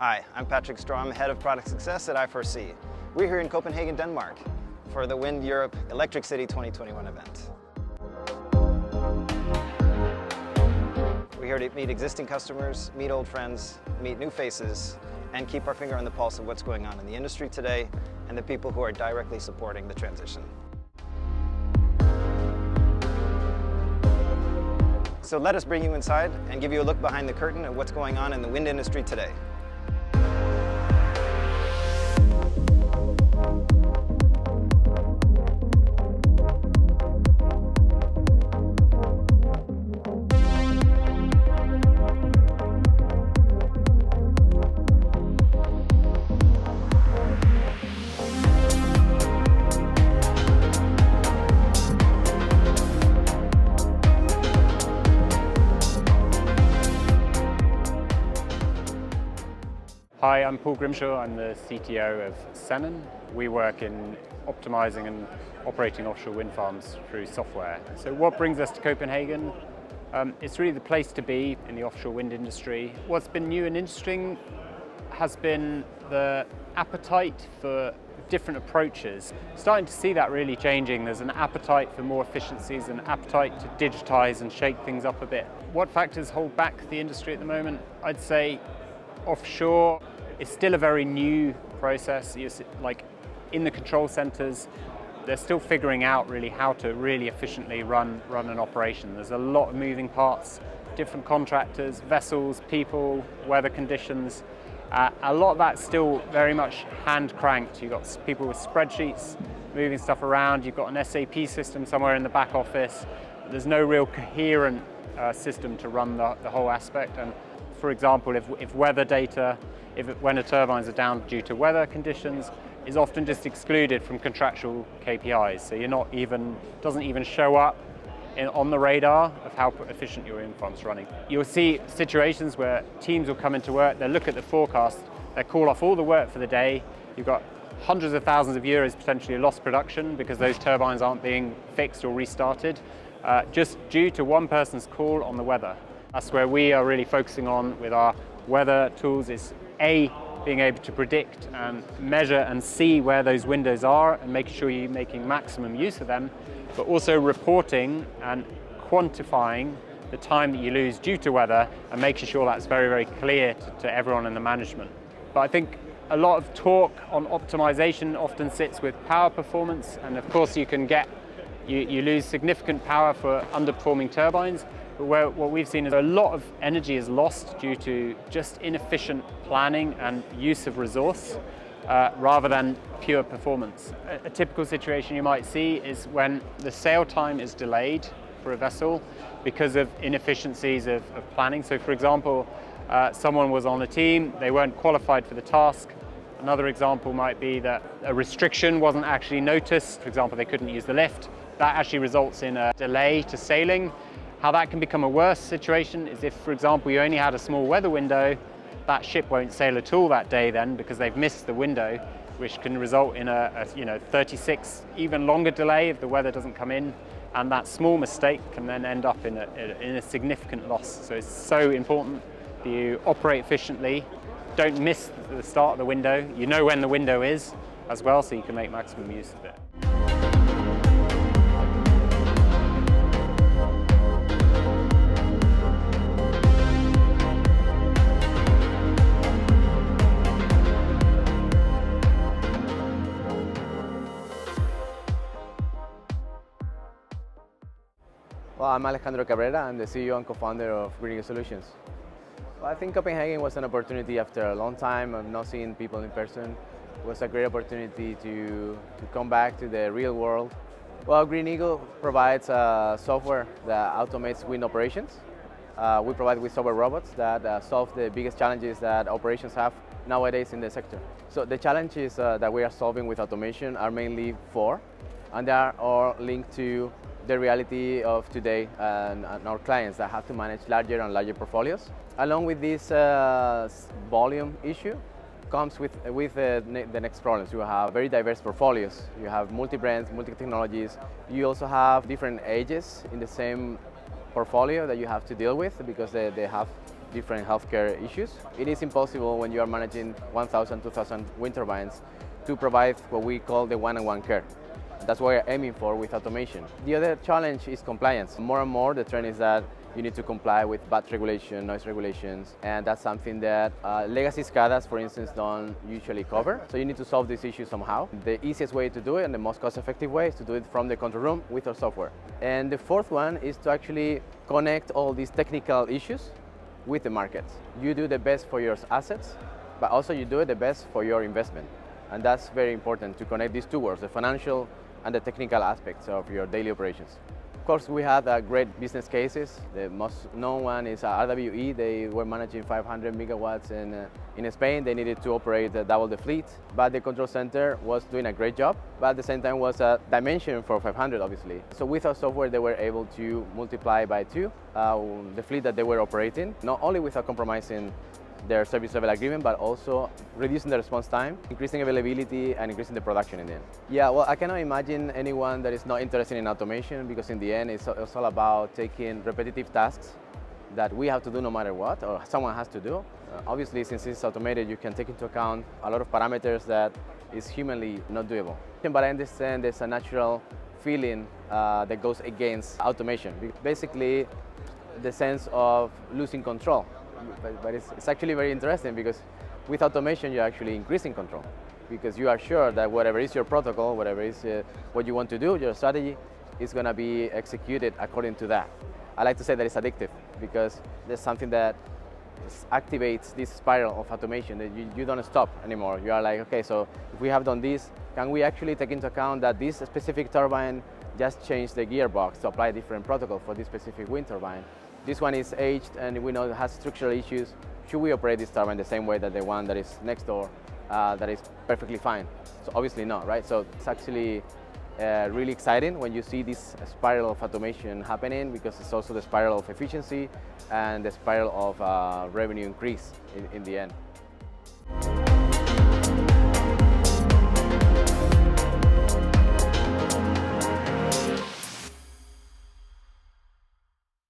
Hi, I'm Patrick Strom, Head of Product Success at I4C. We're here in Copenhagen, Denmark for the Wind Europe Electric City 2021 event. We're here to meet existing customers, meet old friends, meet new faces, and keep our finger on the pulse of what's going on in the industry today and the people who are directly supporting the transition. So let us bring you inside and give you a look behind the curtain at what's going on in the wind industry today. Hi, I'm Paul Grimshaw. I'm the CTO of Sennen. We work in optimizing and operating offshore wind farms through software. So what brings us to Copenhagen? It's really the place to be in the offshore wind industry. What's been new and interesting has been the appetite for different approaches. Starting to see that really changing. There's an appetite for more efficiencies, an appetite to digitize and shake things up a bit. What factors hold back the industry at the moment? I'd say offshore is still a very new process. Like in the control centers, they're still figuring out really how to really efficiently run an operation. There's a lot of moving parts, different contractors, vessels, people, weather conditions. A lot of that's still very much hand cranked. You've got people with spreadsheets moving stuff around. You've got an SAP system somewhere in the back office. There's no real coherent system to run the whole aspect. And for example, if weather data, when the turbines are down due to weather conditions, is often just excluded from contractual KPIs. So doesn't even show up on the radar of how efficient your wind farm's running. You'll see situations where teams will come into work, they'll look at the forecast, they call off all the work for the day. You've got hundreds of thousands of euros potentially lost production because those turbines aren't being fixed or restarted, just due to one person's call on the weather. That's where we are really focusing on with our weather tools, is being able to predict and measure and see where those windows are and making sure you're making maximum use of them, but also reporting and quantifying the time that you lose due to weather and making sure that's very, very clear to everyone in the management. But I think a lot of talk on optimization often sits with power performance, and of course you lose significant power for underperforming turbines. But what we've seen is a lot of energy is lost due to just inefficient planning and use of resource rather than pure performance. A typical situation you might see is when the sail time is delayed for a vessel because of inefficiencies of planning. So for example, someone was on a team, they weren't qualified for the task. Another example might be that a restriction wasn't actually noticed. For example, they couldn't use the lift. That actually results in a delay to sailing. How that can become a worse situation is if, for example, you only had a small weather window, that ship won't sail at all that day then because they've missed the window, which can result in a 36, even longer delay if the weather doesn't come in. And that small mistake can then end up in a significant loss. So it's so important that you operate efficiently, don't miss the start of the window. You know when the window is as well, so you can make maximum use of it. Well, I'm Alejandro Cabrera. I'm the CEO and co-founder of Green Eagle Solutions. Well, I think Copenhagen was an opportunity after a long time of not seeing people in person. It was a great opportunity to come back to the real world. Well, Green Eagle provides software that automates wind operations. We provide with software robots that solve the biggest challenges that operations have nowadays in the sector. So the challenges that we are solving with automation are mainly four, and they are all linked to the reality of today and our clients that have to manage larger and larger portfolios. Along with this volume issue comes with the next problems. You have very diverse portfolios. You have multi-brands, multi-technologies. You also have different ages in the same portfolio that you have to deal with because they have different healthcare issues. It is impossible when you are managing 1,000, 2,000 wind turbines to provide what we call the one-on-one care. That's what we're aiming for with automation. The other challenge is compliance. More and more, the trend is that you need to comply with BAT regulation, noise regulations, and that's something that legacy SCADAs, for instance, don't usually cover. So you need to solve this issue somehow. The easiest way to do it and the most cost-effective way is to do it from the control room with our software. And the fourth one is to actually connect all these technical issues with the markets. You do the best for your assets, but also you do it the best for your investment. And that's very important to connect these two worlds, the financial and the technical aspects of your daily operations. Of course, we had great business cases. The most known one is RWE. They were managing 500 megawatts in Spain. They needed to operate double the fleet, but the control center was doing a great job, but at the same time was a dimension for 500, obviously. So with our software, they were able to multiply by 2 the fleet that they were operating, not only without compromising their service level agreement, but also reducing the response time, increasing availability, and increasing the production in the end. Yeah, well, I cannot imagine anyone that is not interested in automation, because in the end, it's all about taking repetitive tasks that we have to do no matter what, or someone has to do. Obviously, since it's automated, you can take into account a lot of parameters that is humanly not doable. But I understand there's a natural feeling that goes against automation. Basically, the sense of losing control. But it's actually very interesting, because with automation you're actually increasing control, because you are sure that whatever is your protocol, whatever is what you want to do, your strategy is going to be executed according to that. I like to say that it's addictive, because there's something that activates this spiral of automation that you don't stop anymore. You are like, okay, so if we have done this, can we actually take into account that this specific turbine just changed the gearbox to apply a different protocol for this specific wind turbine? This one is aged and we know it has structural issues. Should we operate this turbine the same way that the one that is next door that is perfectly fine? So obviously not, right? So it's actually really exciting when you see this spiral of automation happening, because it's also the spiral of efficiency and the spiral of revenue increase in the end.